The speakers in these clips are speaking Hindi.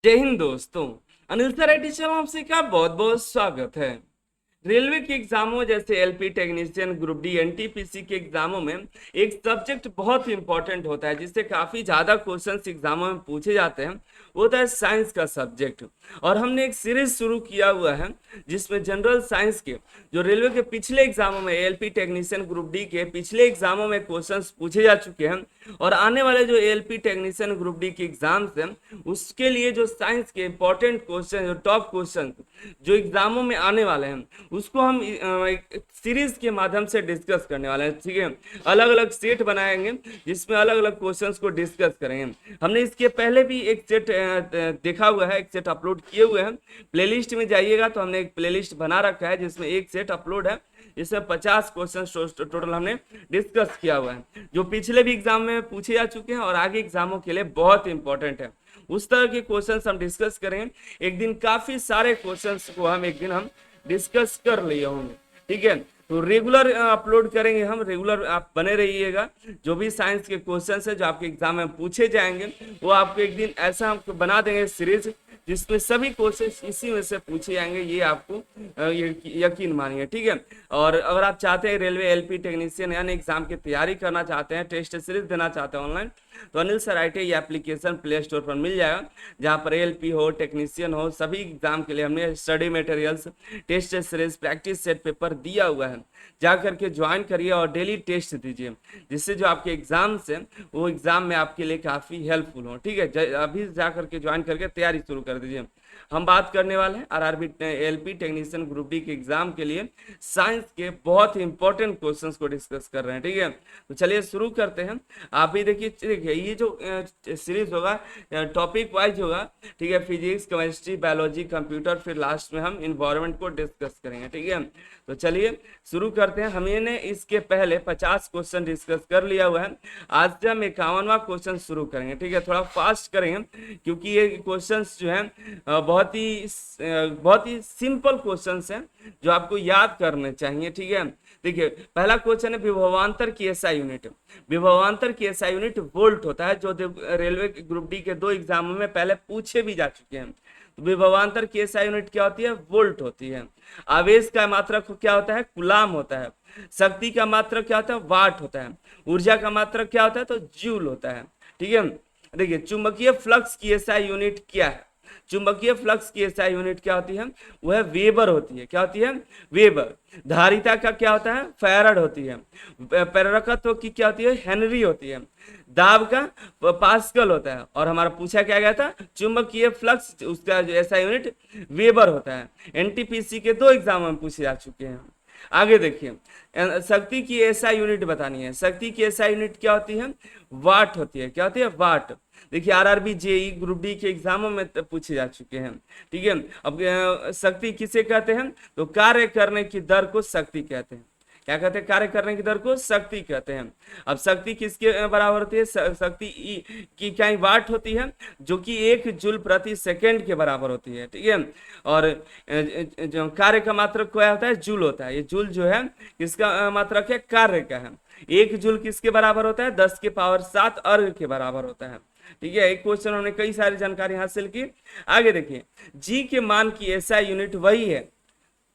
जय हिंद दोस्तों। अनिल सर आईटी चैनल से का बहुत बहुत स्वागत है। रेलवे के एग्जामों जैसे LP technician, group D, NTPC के एग्जामों में एक सब्जेक्ट बहुत इंपॉर्टेंट होता है जिससे काफी ज्यादा क्वेश्चंस एग्जामों में पूछे जाते हैं। वो होता है साइंस का सब्जेक्ट। और हमने एक सीरीज शुरू किया हुआ है जिसमें जनरल साइंस के जो रेलवे के पिछले एग्जामों में एलपी टेक्नीशियन ग्रुप डी के पिछले एग्जामों में क्वेश्चंस पूछे जा चुके हैं और आने वाले जो एलपी टेक्नीशियन ग्रुप डी के एग्जाम्स हैं उसके लिए जो साइंस के इंपॉर्टेंट क्वेश्चन, जो टॉप क्वेश्चन जो एग्जामों में आने वाले हैं उसको हम एक सीरीज के माध्यम से डिस्कस करने वाले हैं। ठीक है, अलग अलग सेट बनाएंगे जिसमें अलग अलग क्वेश्चंस को डिस्कस करेंगे। हमने इसके पहले भी एक सेट देखा हुआ है, एक सेट अपलोड किए हुए हैं। प्लेलिस्ट में जाइएगा तो हमने एक प्लेलिस्ट बना रखा है जिसमें एक सेट अपलोड है, जिसमें 50 क्वेश्चन टोटल हमने डिस्कस किया हुआ है जो पिछले भी एग्जाम में पूछे जा चुके हैं और आगे एग्जामों के लिए बहुत इंपॉर्टेंट है। उस तरह के क्वेश्चंस हम डिस्कस करेंगे। एक दिन काफी सारे क्वेश्चंस को हम डिस्कस कर लिए होंगे। ठीक है, तो रेगुलर अपलोड करेंगे हम, रेगुलर आप बने रहिएगा। जो भी साइंस के क्वेश्चंस है जो आपके एग्जाम में पूछे जाएंगे वो आपको एक दिन ऐसा हम बना देंगे सीरीज जिसमें सभी क्वेश्चंस इसी में से पूछे जाएंगे। ये आपको यकीन मानिए। ठीक है, और अगर आप चाहते हैं रेलवे एलपी टेक्नीशियन यानी एग्जाम की तैयारी करना चाहते हैं, टेस्ट सीरीज देना चाहते हैं ऑनलाइन, तो अनिल सर आईटी ये एप्लीकेशन प्ले स्टोर पर मिल जाएगा जहाँ पर एलपी हो, टेक्नीशियन हो, सभी एग्जाम के लिए हमने study materials, test series, practice set paper दिया हुआ है। जा करके ज्वाइन करिए और डेली टेस्ट दीजिए जिससे जो आपके एग्जाम्स हैं वो एग्जाम में आपके लिए काफ़ी हेल्पफुल हो। ठीक है, अभी जा करके ज्वाइन करके तैयारी शुरू कर दीजिए। हम बात करने वाले हैं RRB LP technician group D के एग्जाम के लिए साइंस के बहुत ही इंपॉर्टेंट क्वेश्चंस को डिस्कस कर रहे हैं। ठीक है, तो चलिए शुरू करते हैं। आप भी देखिए ये जो सीरीज होगा टॉपिक वाइज होगा। ठीक है, फिजिक्स, केमिस्ट्री, बायोलॉजी, कंप्यूटर, फिर लास्ट में हम इन्वायरमेंट को डिस्कस करेंगे। ठीक है, तो चलिए शुरू करते हैं। हमने इसके पहले 50 क्वेश्चन डिस्कस कर लिया हुआ है। आज से हम 51वां क्वेश्चन शुरू करेंगे। ठीक है, थोड़ा फास्ट करेंगे क्योंकि ये क्वेश्चंस जो है बहुत ही सिंपल क्वेश्चंस हैं जो आपको याद करने चाहिए। ठीक है, देखिए पहला क्वेश्चन है विभवांतर की एसआई यूनिट। विभवांतर की एसआई यूनिट वोल्ट होता है जो रेलवे ग्रुप डी के 2 एग्जामों में पहले पूछे भी जा चुके हैं। तो विभवांतर की एसआई यूनिट क्या होती है? वोल्ट होती है। आवेश का मात्रक क्या होता है? कूलाम होता है। शक्ति का मात्रक क्या होता है? वाट होता है। ऊर्जा का मात्रक क्या होता है? तो जूल होता है। ठीक है, देखिए चुंबकीय फ्लक्स की एसआई यूनिट क्या है? चुंबकीय फ्लक्स की एसआई यूनिट क्या होती है? वह वेबर होती है। क्या होती है? वेबर। धारिता का क्या होता है? फैराड होती है। प्रेरकत्व की क्या होती है? हेनरी होती है। दाब का पास्कल होता है। और हमारा पूछा क्या गया था? चुंबकीय फ्लक्स उसका जो एसआई यूनिट वेबर होता है। एनटीपीसी के 2 एग्जाम में पूछे जा चुके हैं। आगे देखिए, शक्ति की एसआई यूनिट बतानी है। शक्ति की एसआई यूनिट क्या होती है? वाट होती है। क्या होती है? वाट। देखिए आरआरबी जेई ग्रुप डी के एग्जामों में पूछे जा चुके हैं। ठीक है, अब शक्ति किसे कहते हैं? तो कार्य करने की दर को शक्ति कहते हैं। क्या कहते हैं? कार्य करने की दर को शक्ति कहते हैं। अब शक्ति किसके बराबर होती है? शक्ति ई की इकाई वाट होती है जो कि 1 जूल प्रति सेकेंड के बराबर होती है। ठीक है, और जो कार्य का मात्रक क्या होता है? जूल होता है। ये जूल जो है किसका मात्रक है? कार्य का है। 1 जूल किसके बराबर होता है? 10 के पावर 7 अर्घ के बराबर होता है। ठीक है, एक क्वेश्चन हमने कई सारी जानकारी हासिल की। आगे देखिए, जी के मान की एसआई यूनिट वही है।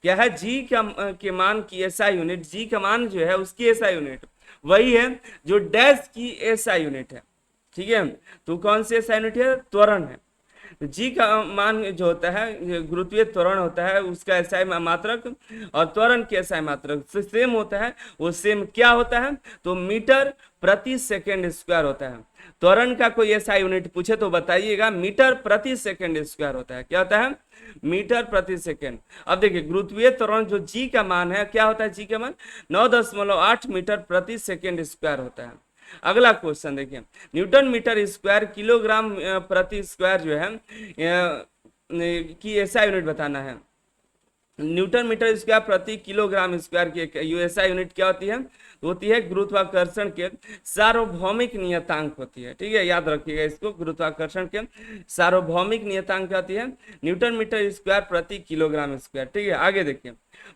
क्या है? जी के मान की एसआई यूनिट, जी का मान जो है उसकी एसआई यूनिट वही है जो डैश की एसआई यूनिट है। ठीक है, तो कौन सी एसआई यूनिट है? त्वरण है। तो जी का मान जो होता है गुरुत्वीय त्वरण होता है उसका एसआई मात्रक और त्वरण के एसआई मात्रक सेम होता है। वो सेम क्या होता है? तो मीटर प्रति सेकेंड स्क्वायर होता है। त्वरण का कोई एसआई यूनिट पूछे तो बताइएगा। मीटर प्रति सेकेंड स्क्वायर होता है। क्या होता है? मीटर प्रति सेकेंड। अब देखिए गुरुत्वीय त्वरण जो जी का मान है क्या होता है? जी का मान 9.8 मीटर प्रति सेकेंड स्क्वायर होता है। अगला क्वेश्चन देखिए, न्यूटन मीटर स्क्वायर किलोग्राम प्रति स्क्वायर जो है की एसआई यूनिट बताना है। न्यूटन मीटर स्क्वायर प्रति किलोग्राम स्क्वायर की यूएसआई यूनिट क्या होती है? तो होती है गुरुत्वाकर्षण के सार्वभौमिक नियतांक होती है। ठीक है, याद रखिएगा इसको, गुरुत्वाकर्षण के सार्वभौमिक नियतांक क्या होती है? न्यूटन मीटर स्क्वायर प्रति किलोग्राम स्क्वायर। ठीक है, आगे देखिए,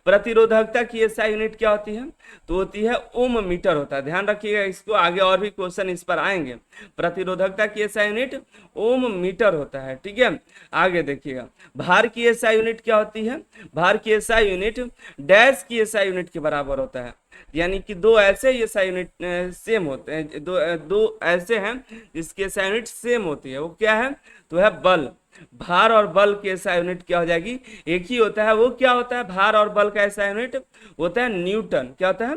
प्रतिरोधकता की एसआई यूनिट क्या होती है? तो होती है ओम मीटर होता है। ध्यान रखिएगा इसको, आगे और भी क्वेश्चन इस पर आएंगे। प्रतिरोधकता की एसआई यूनिट ओम मीटर होता है। ठीक है, आगे देखिएगा, भार की एसआई यूनिट क्या होती है? भार की एसआई यूनिट डैश की एसआई यूनिट के बराबर होता है। यानी कि दो ऐसे एसआई यूनिट सेम होते हैं, दो ऐसे हैं जिसकी एसआई यूनिट सेम होती है। वो क्या है? तो है बल। भार और बल की एसआई यूनिट क्या हो जाएगी? एक ही होता है। वो क्या होता है? भार और बल का एसआई यूनिट होता है न्यूटन। क्या होता है?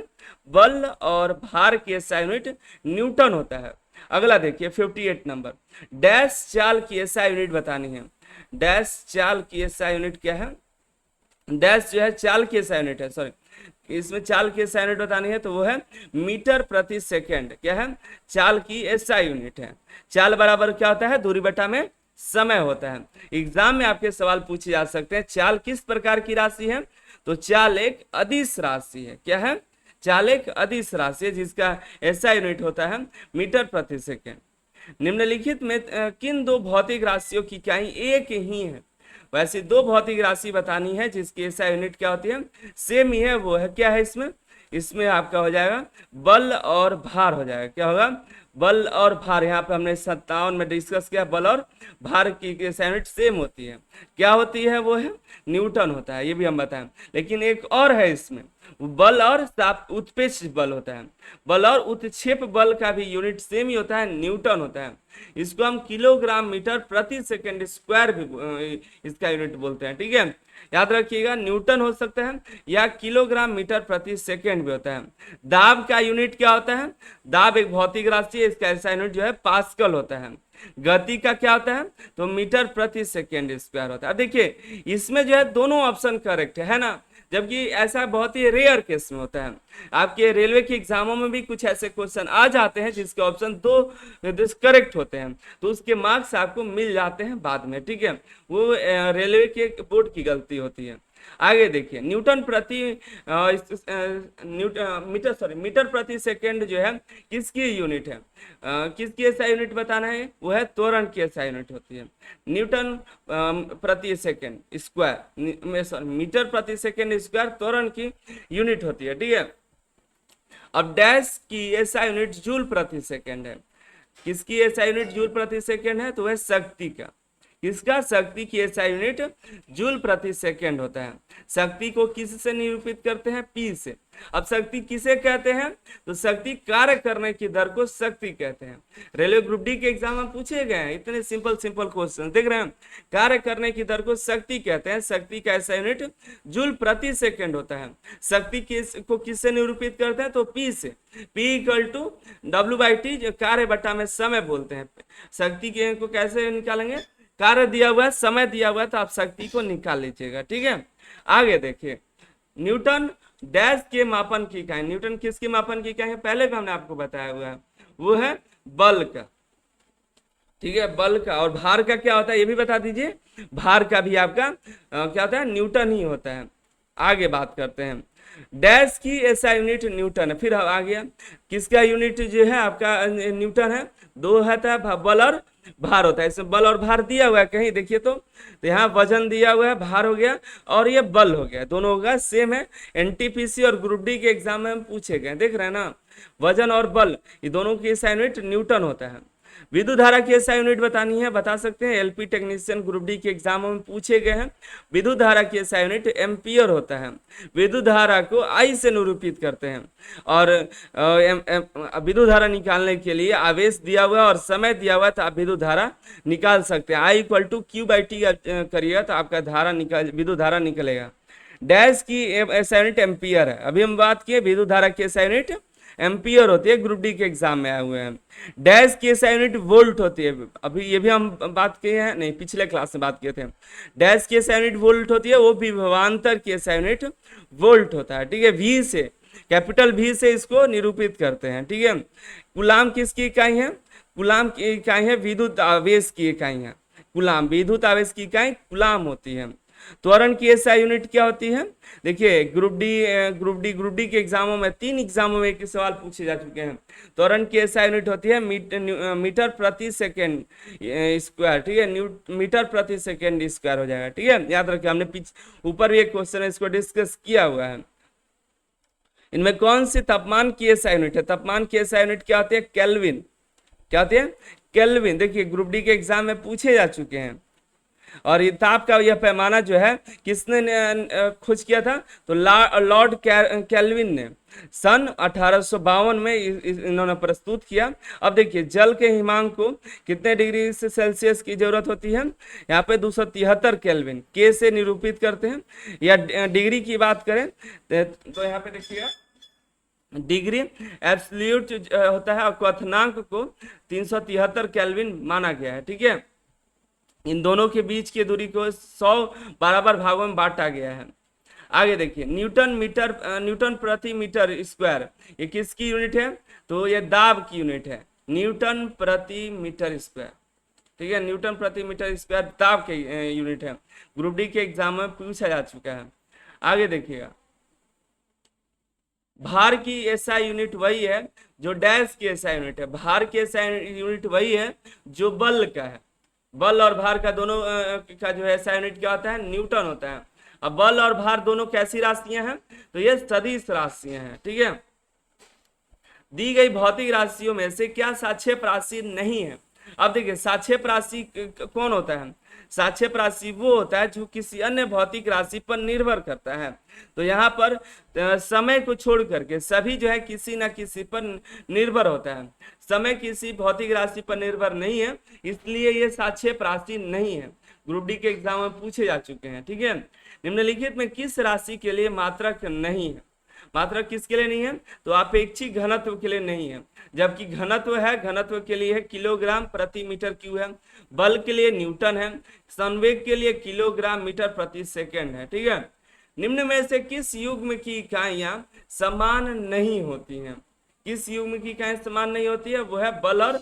बल और भार की एसआई यूनिट न्यूटन होता है। अगला देखिए 58 नंबर, डैश चाल की एसआई यूनिट बतानी है। डैश चाल की एसआई यूनिट क्या है? डैश जो है चाल की एसआई यूनिट है, सॉरी, इसमें चाल की एसआई यूनिट बतानी है तो वो है मीटर प्रति सेकंड। क्या है? चाल की एसआई यूनिट है। चाल बराबर क्या होता है? दूरी बटा में समय होता है। एग्जाम में आपके सवाल पूछे जा सकते हैं, चाल किस प्रकार की राशि है? तो चाल एक अदिश राशि है। क्या है? चाल एक अदिश राशि है जिसका एसआई यूनिट होता है मीटर प्रति सेकंड। निम्नलिखित में किन दो भौतिक राशियों की इकाई एक ही है? वैसे दो भौतिक राशि बतानी है जिसकी एसआई यूनिट क्या होती है? सेम ही है। वो है क्या है इसमें? इसमें आपका हो जाएगा बल और भार हो जाएगा। क्या होगा? बल और भार। यहाँ पे हमने 57 में डिस्कस किया, बल और भार की एसआई यूनिट सेम होती है। क्या होती है? वो है न्यूटन होता है, ये भी हम बताएं। लेकिन एक और है इसमें, बल और उत्प्रेक्ष बल होता है। बल और उत्क्षेप बल का भी यूनिट सेम ही होता है, न्यूटन होता है। इसको हम किलोग्राम मीटर प्रति सेकंड स्क्वायर भी इसका यूनिट बोलते हैं। ठीक है, याद रखिएगा, न्यूटन हो सकता है या किलोग्राम मीटर प्रति सेकंड भी होता है। दाब का यूनिट क्या होता है? दाब एक भौतिक राशि है, इसका ऐसा यूनिट जो है पास्कल होता है। गति का क्या होता है? तो मीटर प्रति सेकंड स्क्वायर होता है। देखिए इसमें जो है दोनों ऑप्शन करेक्ट है ना, जबकि ऐसा बहुत ही रेयर केस में होता है। आपके रेलवे के एग्जामों में भी कुछ ऐसे क्वेश्चन आ जाते हैं जिसके ऑप्शन दो करेक्ट होते हैं, तो उसके मार्क्स आपको मिल जाते हैं बाद में। ठीक है, वो रेलवे के बोर्ड की गलती होती है। आगे देखिए, न्यूटन प्रति मीटर प्रति सेकंड जो है किसकी यूनिट है? किसकी एसआई यूनिट बताना है? वो है त्वरण की एसआई यूनिट होती है। न्यूटन प्रति सेकंड स्क्वायर, मीटर प्रति सेकंड स्क्वायर त्वरण की यूनिट होती है। ठीक है, अब डैश की एसआई यूनिट जूल प्रति सेकंड है। किसकी एसआई यूनिट जूल प्रति सेकंड है? तो वह शक्ति का। किसका? शक्ति की एसआई यूनिट जूल प्रति सेकंड होता है। शक्ति को किस से निरूपित करते हैं? पी से। अब शक्ति किसे कहते हैं? तो शक्ति कार्य करने की दर को शक्ति कहते हैं। रेलवे ग्रुप डी के एग्जाम में पूछे गए हैं इतने सिंपल क्वेश्चन, देख रहे हैं। कार्य करने की दर को शक्ति कहते हैं। शक्ति का एसआई यूनिट जूल प्रति सेकंड होता है। शक्ति को किससे निरूपित करते हैं? तो पी से। पी इक्वल टू W/T, जो कार्य बटा में समय बोलते हैं। शक्ति को कैसे निकालेंगे? कार्य दिया हुआ है, समय दिया हुआ है, तो आप शक्ति को निकाल लीजिएगा। ठीक है, आगे देखिए, न्यूटन डैश के मापन की इकाई। न्यूटन किसके मापन की इकाई है? पहले भी हमने आपको बताया हुआ है, वो है बल का। ठीक है, बल का। और भार का क्या होता है ये भी बता दीजिए। भार का भी आपका क्या होता है? न्यूटन ही होता है। आगे बात करते हैं, डैश की एसआई यूनिट न्यूटन है। फिर आ गया किसका यूनिट जो है आपका न्यूटन है? दो है बल और भार होता है। इसमें बल और भार दिया हुआ है कहीं देखिए तो यहाँ वजन दिया हुआ है, भार हो गया और ये बल हो गया, दोनों होगा सेम है। एनटीपीसी और ग्रुप डी के एग्जाम में पूछे गए, देख रहे हैं ना, वजन और बल ये दोनों की एसआई यूनिट न्यूटन होता है। विद्युत धारा की एसआई यूनिट बतानी है, बता सकते हैं। एलपी टेक्नीशियन ग्रुप डी के एग्जामों में पूछे गए हैं। विद्युत धारा की एसआई यूनिट एम्पियर होता है। विद्युत धारा को आई से निरूपित करते हैं। और विद्युत धारा निकालने के लिए आवेश दिया हुआ और समय दिया हुआ, तो आप विद्युत धारा निकाल सकते हैं। I = Q/T करिएगा तो आपका विद्युत धारा निकलेगा। डैश की एसआई यूनिट एम्पियर है। अभी हम बात किए विद्युत धारा की एसआई यूनिट एम्पियर होती है, ग्रुप डी के एग्जाम में आए हुए हैं। डैश की एसआई यूनिट वोल्ट होती है। अभी ये भी हम बात किए हैं, नहीं पिछले क्लास में बात किए थे। डैश की एसआई यूनिट वोल्ट होती है, वो विभवांतर की एसआई यूनिट वोल्ट होता है। ठीक है, वी से, कैपिटल वी से इसको निरूपित करते हैं। ठीक है, कूलाम किसकी इकाई है? कूलाम की इकाई है विद्युत आवेश की इकाई है। कूलाम विद्युत आवेश की इकाई कूलाम होती है। त्वरण की एसआई यूनिट क्या होती है? देखिए ग्रुप डी के एग्जामों में 3 एग्जामों में एक सवाल पूछे जा चुके हैं। त्वरण की एसआई यूनिट होती है मीटर प्रति सेकेंड स्क्वायर, ठीक है, मीटर प्रति सेकेंड स्क्वायर हो जाएगा, ठीक है, याद रखिए, हमने ऊपर भी एक क्वेश्चन है, इसको डिस्कस किया हुआ है। इनमें कौन सी तापमान की एसआई यूनिट है? तापमान की एसआई यूनिट क्या होती है? केल्विन। क्या होती है? केल्विन। देखिए ग्रुप डी के एग्जाम में पूछे जा चुके हैं। और ये ताप का यह पैमाना जो है किसने खोज किया था? तो लॉर्ड केल्विन ने सन 1852 में इन्होंने प्रस्तुत किया। अब देखिए जल के हिमांक को कितने डिग्री से सेल्सियस की जरूरत होती है? यहाँ पे 273 केल्विन के से निरूपित करते हैं। या डिग्री की बात करें तो यहाँ पे देखिएगा डिग्री एब्सोल्यूट होता है और क्वथनांक को 373 केल्विन माना गया है, ठीक है। इन दोनों के बीच की दूरी को 100 बराबर भागों में बांटा गया है। आगे देखिए न्यूटन प्रति मीटर स्क्वायर, ये किसकी यूनिट है? तो ये दाब की यूनिट है, न्यूटन प्रति मीटर स्क्वायर, ठीक है, न्यूटन प्रति मीटर स्क्वायर दाब के यूनिट है। ग्रुप डी के एग्जाम में पूछा जा चुका है। आगे देखिएगा भार की एसआई यूनिट वही है जो डैश की एसआई यूनिट है। भार की एसआई यूनिट वही है जो बल का है। बल और भार का दोनों का जो है एसआई यूनिट क्या होता है? न्यूटन होता है। अब बल और भार दोनों कैसी राशियां हैं? तो ये सदिश राशियां हैं, ठीक है। दी गई भौतिक राशियों में से क्या सापेक्ष राशि नहीं है? अब देखिए सापेक्ष राशि कौन होता है? सापेक्ष राशि वो होता है जो किसी अन्य भौतिक राशि पर निर्भर करता है। तो यहाँ पर समय को छोड़ करके सभी जो है किसी न किसी पर निर्भर होता है। समय किसी भौतिक राशि पर निर्भर नहीं है, इसलिए ये सापेक्ष राशि नहीं है। ग्रुप डी के एग्जाम में पूछे जा चुके हैं, ठीक है। निम्नलिखित में किस राशि के लिए मात्रक नहीं है? मात्रक किसके लिए नहीं है? तो अपेक्षिक घनत्व के लिए नहीं है। जबकि घनत्व है, घनत्व के लिए है किलोग्राम प्रति मीटर क्यूब है। बल के लिए न्यूटन है। संवेग के लिए किलोग्राम मीटर प्रति सेकेंड है, ठीक है। निम्न में से किस युग्म की इकाइयां समान नहीं होती हैं? किस युग्म की इकाइयां समान नहीं होती है? वो है बल और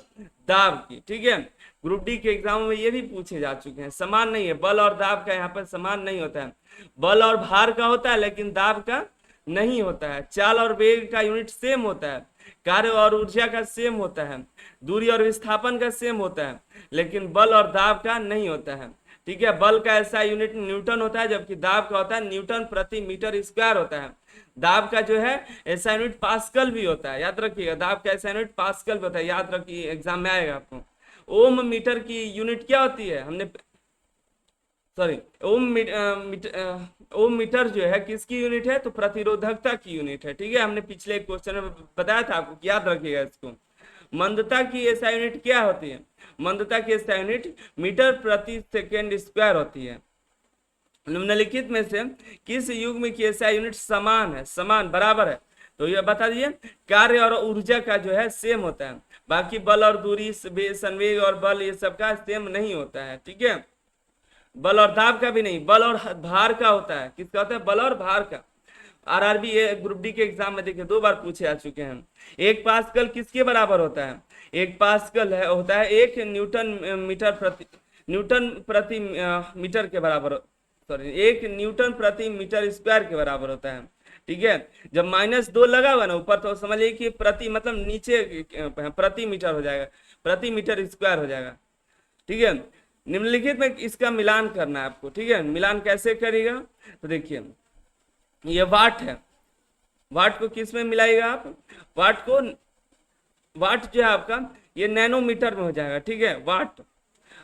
दाब की, ठीक है। ग्रुप डी के एग्जाम में ये भी पूछे जा चुके हैं। समान नहीं है, बल और दाब का यहाँ पर समान नहीं होता है। बल और भार का होता है लेकिन दाब का नहीं होता है। चाल और वेग का यूनिट सेम होता है। कार्य और ऊर्जा का सेम होता है। दूरी और विस्थापन का सेम होता है, लेकिन बल और दाब का नहीं होता है, ठीक है। बल का ऐसा यूनिट न्यूटन होता है, जबकि दाब का होता है न्यूटन प्रति मीटर स्क्वायर होता है। दाब का जो है ऐसा यूनिट पास्कल भी होता है, याद रखिएगा। दाब का ऐसा यूनिट पास्कल भी होता है, याद रखिए, एग्जाम में आएगा आपको। ओम मीटर की यूनिट क्या होती है? ओम मीटर जो है किसकी यूनिट है? तो प्रतिरोधकता की यूनिट है, ठीक है। हमने पिछले क्वेश्चन में बताया था आपको, याद रखिएगा इसको। मंदता की एसआई यूनिट क्या होती है? मंदता की एसआई यूनिट मीटर प्रति सेकेंड स्क्वायर होती है। निम्नलिखित में से किस युग्म की एसआई यूनिट समान है? समान बराबर है, तो ये बता दीजिए। कार्य और ऊर्जा का जो है सेम होता है, बाकी बल और दूरी, संवेग और बल ये सब का सेम नहीं होता है, ठीक है। बल और दाब का भी नहीं, बल और भार का होता है। किसका होता है? बल और भार का। आरआरबी ग्रुप डी के एग्जाम में देखिए 2 बार पूछे आ चुके हैं। 1 पास्कल किसके बराबर होता है? 1 पास्कल होता है 1 न्यूटन प्रति मीटर के बराबर, सॉरी 1 न्यूटन प्रति मीटर स्क्वायर के बराबर होता है, ठीक है। जब -2 लगा हुआ ना ऊपर, तो समझिए कि प्रति मतलब नीचे प्रति मीटर हो जाएगा, प्रति मीटर स्क्वायर हो जाएगा, ठीक है। निम्नलिखित में इसका मिलान करना है आपको, ठीक है। मिलान कैसे करेगा? तो देखिए ये वाट है, वाट को किस में मिलाएगा आप? वाट जो है आपका ये नैनोमीटर में हो जाएगा, ठीक है, वाट।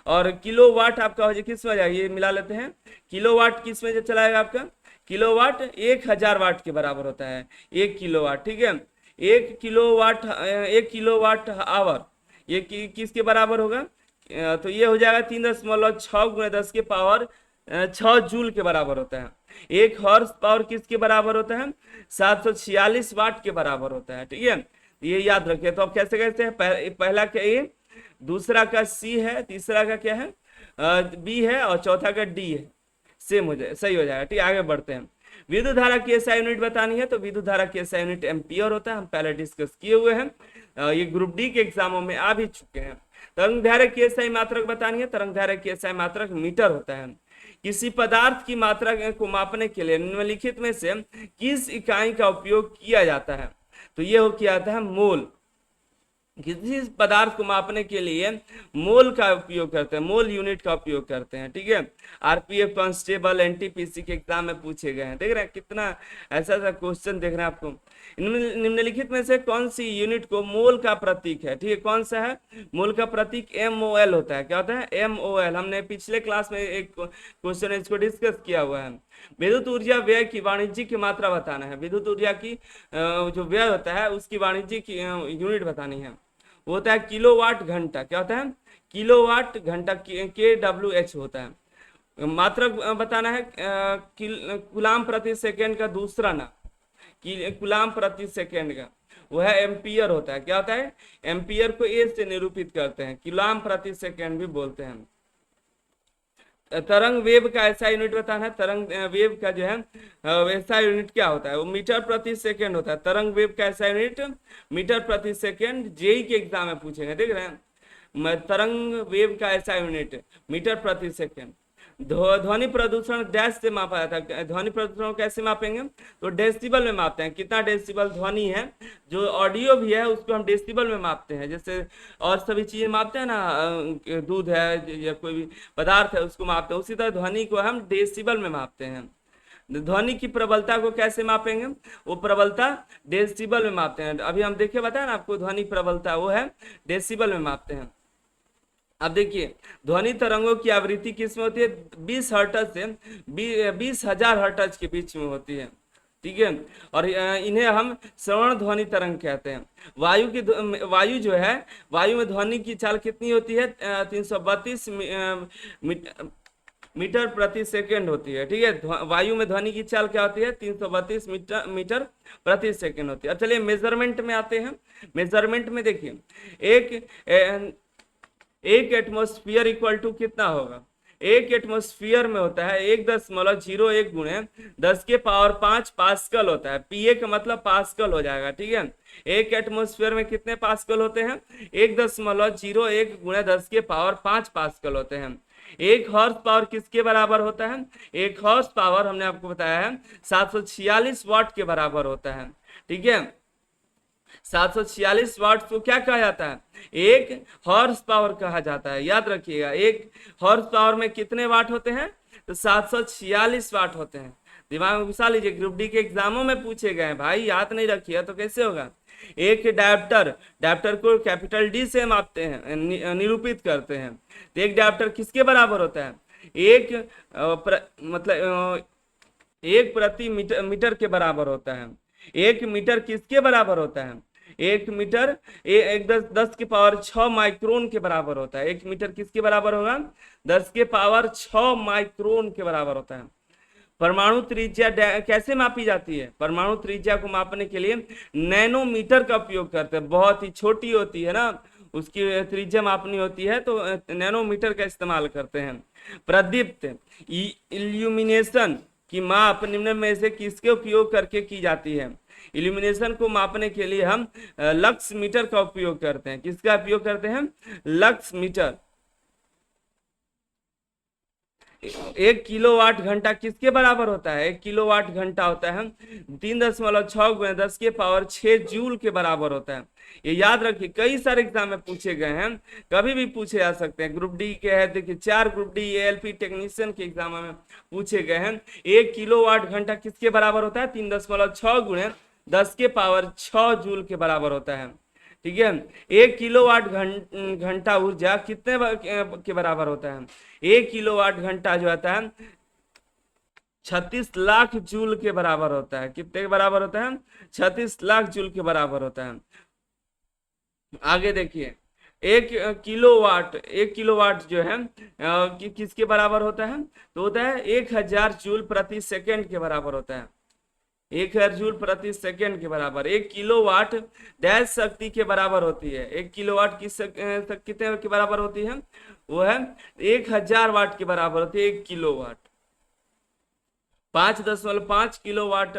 और किलो वाट आपका हो जाएगा किस में हो जाएगा? ये मिला लेते हैं। किलो वाट किस में चलाएगा आपका? किलो वाट 1000 वाट के बराबर होता है, 1 किलो वाट, ठीक है। 1 किलो वाट आवर ये किसके बराबर होगा? तो ये हो जाएगा 3.6 × 10 के पावर 6 जूल के बराबर होता है। 1 हॉर्स पावर किसके बराबर होता है? 746 वाट के बराबर होता है, ठीक है। ये याद रखिए। तो अब कैसे कैसे है? पहला क्या ए, दूसरा का सी है, तीसरा का क्या है? बी है, और चौथा का डी है। सेम हो जाए, सही हो जाएगा, ठीक है। आगे बढ़ते हैं। विद्युत धारा की एसआई यूनिट बतानी है, तो विद्युत धारा की एसआई यूनिट एम्पियर होता है। हम पहले डिस्कस किए हुए हैं, ये ग्रुप डी के एग्जामों में आ भी चुके हैं। तरंग दैर्घ्य की एसआई मात्रक बतानी है, तरंग दैर्घ्य की एसआई मात्रक मीटर होता है। किसी पदार्थ की मात्रा को मापने के लिए निम्नलिखित में से किस इकाई का उपयोग किया जाता है? तो ये हो किया जाता है मोल। किसी पदार्थ को मापने के लिए मोल का उपयोग करते हैं, मोल यूनिट का उपयोग करते हैं, ठीक है। आरपीएफ कांस्टेबल एनटीपीसी के एग्जाम में पूछे गए हैं, देख रहे हैं कितना ऐसा ऐसा क्वेश्चन देख रहे हैं आपको। निम्नलिखित में से कौन सी यूनिट को मोल का प्रतीक है, ठीक है, कौन सा है मोल का प्रतीक? MOL होता है। क्या होता है? MOL। हमने पिछले क्लास में एक क्वेश्चन इसको डिस्कस किया हुआ है। विद्युत ऊर्जा व्यय की वाणिज्यिक मात्रा बताना है, विद्युत ऊर्जा की जो व्यय होता है उसकी वाणिज्यिक यूनिट बतानी है, वो होता है किलोवाट घंटा। क्या होता है? किलोवाट घंटा, KWH होता है। मात्रक बताना है कूलाम प्रति सेकेंड का दूसरा नाम, कूलाम प्रति सेकेंड का, वो है एम्पियर होता है। क्या होता है? एम्पियर को ए से निरूपित करते हैं, कूलाम प्रति सेकेंड भी बोलते हैं। तरंग वेव का ऐसा यूनिट बताना है, तरंग वेव का जो है वैसा यूनिट क्या होता है? वो मीटर प्रति सेकेंड होता है। तरंग वेव का ऐसा यूनिट मीटर प्रति सेकेंड, जेई के एग्जाम में पूछेंगे, देख रहे हैं। तरंग वेव का ऐसा यूनिट मीटर प्रति सेकेंड। ध्वनि प्रदूषण डैश से मापा जाता है। ध्वनि प्रदूषण कैसे मापेंगे? तो डेसिबल में मापते हैं, कितना डेसिबल ध्वनि है। जो ऑडियो भी है उसको हम डेसिबल में मापते हैं, जैसे और सभी चीजें मापते हैं ना, दूध है या कोई भी पदार्थ है उसको मापते हैं, उसी तरह ध्वनि को हम डेसिबल में मापते हैं। ध्वनि की प्रबलता को कैसे मापेंगे? वो प्रबलता डेसिबल में मापते हैं। अभी हम देखिए बताया ना आपको, ध्वनि प्रबलता वो है डेसिबल में मापते हैं। अब देखिए ध्वनि तरंगों की आवृत्ति किस में होती है? 20 हर्ट्ज से 20,000 हर्ट्ज के बीच में होती है, ठीक है। और इन्हें हम श्रवण ध्वनि तरंग कहते हैं। वायु जो है, वायु में ध्वनि की चाल कितनी होती है? 332 मीटर प्रति सेकेंड होती है, ठीक है। वायु में ध्वनि की चाल क्या होती है? 332 मीटर प्रति सेकेंड होती है। अब चलिए मेजरमेंट में आते हैं। मेजरमेंट में देखिए एक एटमोस्फियर इक्वल टू कितना होगा? एक एटमोस्फियर में होता है 1.01 गुणे 10 के पावर 5 पास्कल होता है। पीए का मतलब पास्कल हो जाएगा, ठीक है। एक एटमोस्फियर में कितने पास्कल होते हैं? 1.01 गुणे 10 के पावर 5 पास्कल होते हैं। एक हॉर्स पावर किसके बराबर होता है? एक हॉर्स पावर हमने आपको बताया है 746 वाट के बराबर होता है, ठीक है। 746 वाट को क्या कहा जाता है? एक हॉर्स पावर कहा जाता है। याद रखिएगा, एक हॉर्स पावर में कितने वाट होते हैं? तो 746 वाट होते हैं। दिमाग में घुसा लीजिए, ग्रुप डी के एग्जामों में पूछे गए भाई, याद नहीं रखिए तो कैसे होगा। एक डायोप्टर को कैपिटल डी से मापते हैं, निरूपित करते हैं। तो एक डायोप्टर किसके बराबर होता है? एक प्रति मीटर के बराबर होता है। एक मीटर किसके बराबर होता है? एक मीटर एक 10 के पावर 6 माइक्रोन के बराबर होता है। एक मीटर किसके बराबर होगा? 10 के पावर 6 माइक्रोन के बराबर होता है। परमाणु त्रिज्या कैसे मापी जाती है? परमाणु त्रिज्या को मापने के लिए नैनोमीटर का उपयोग करते हैं। बहुत ही छोटी होती है ना, उसकी त्रिज्या मापनी होती है तो नैनोमीटर का इस्तेमाल करते हैं। प्रदीप्त इल्यूमिनेशन की माप निम्न में से किसके उपयोग करके की जाती है? इल्यूमिनेशन को मापने के लिए हम लक्स मीटर का उपयोग करते हैं। किसका उपयोग करते हैं? Lux meter. 1 किलोवाट घंटा किसके बराबर होता है? 1 किलोवाट घंटा होता है 3.6 गुणे 10 के पावर 6 जूल के बराबर होता है। ये याद रखिए, कई सारे एग्जाम में पूछे गए हैं, कभी भी पूछे जा सकते हैं। ग्रुप डी के है, देखिए 4 ग्रुप डी एएलपी टेक्नीशियन के एग्जाम में पूछे गए हैं। 1 किलोवाट घंटा किसके बराबर होता है? 3.6 गुणे 10 के पावर 6 जूल के बराबर होता है, ठीक है। 1 किलोवाट घंटा ऊर्जा कितने के बराबर होता है? 1 किलोवाट घंटा जो आता है 36 लाख जूल के बराबर होता है। कितने के बराबर होता है? 36 लाख जूल के बराबर होता है। आगे देखिए, 1 किलोवाट जो है किसके बराबर होता है? तो होता है 1000 जूल प्रति सेकेंड के बराबर होता है। 1000 जूल प्रति सेकेंड के बराबर। 1 किलोवाट डैश शक्ति के बराबर होती है। 1 किलोवाट की कितने के बराबर होती है? वो है 1000 वाट के बराबर होती है 1 किलोवाट। 5.5 किलोवाट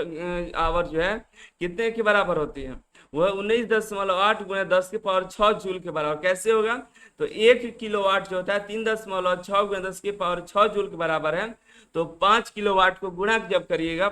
आवर जो है कितने के बराबर होती है? वह 19.8 गुणे 10 की पावर 6 जूल के बराबर। कैसे होगा? तो 1 किलोवाट जो होता है 3.6 गुणे 10 की पावर 6 जूल के बराबर है। तो 5 किलोवाट को गुणा जब करिएगा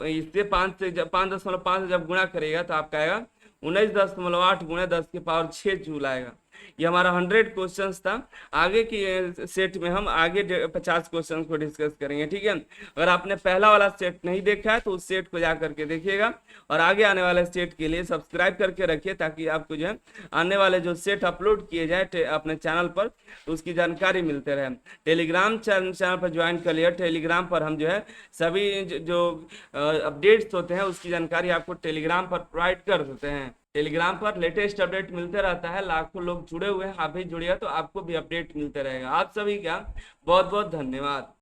इससे 5.5 जब गुणा करिएगा तो आपका आएगा 19.8 गुणे 10 की पावर 6 जूल आएगा। ये हमारा 100 क्वेश्चंस था। आगे की सेट में हम आगे 50 क्वेश्चंस को डिस्कस करेंगे, ठीक है। अगर आपने पहला वाला सेट नहीं देखा है तो उस सेट को जा करके देखिएगा, और आगे आने वाले सेट के लिए सब्सक्राइब करके रखिए, ताकि आपको जो है आने वाले जो सेट अपलोड किए जाए अपने चैनल पर तो उसकी जानकारी मिलते रहे। टेलीग्राम चैनल पर ज्वाइन कर लिया। टेलीग्राम पर हम जो है सभी जो अपडेट्स होते हैं उसकी जानकारी आपको टेलीग्राम पर प्रोवाइड कर देते हैं। टेलीग्राम पर लेटेस्ट अपडेट मिलते रहता है। लाखों लोग जुड़े हुए हैं, आप भी जुड़िए तो आपको भी अपडेट मिलते रहेगा। आप सभी का बहुत बहुत धन्यवाद।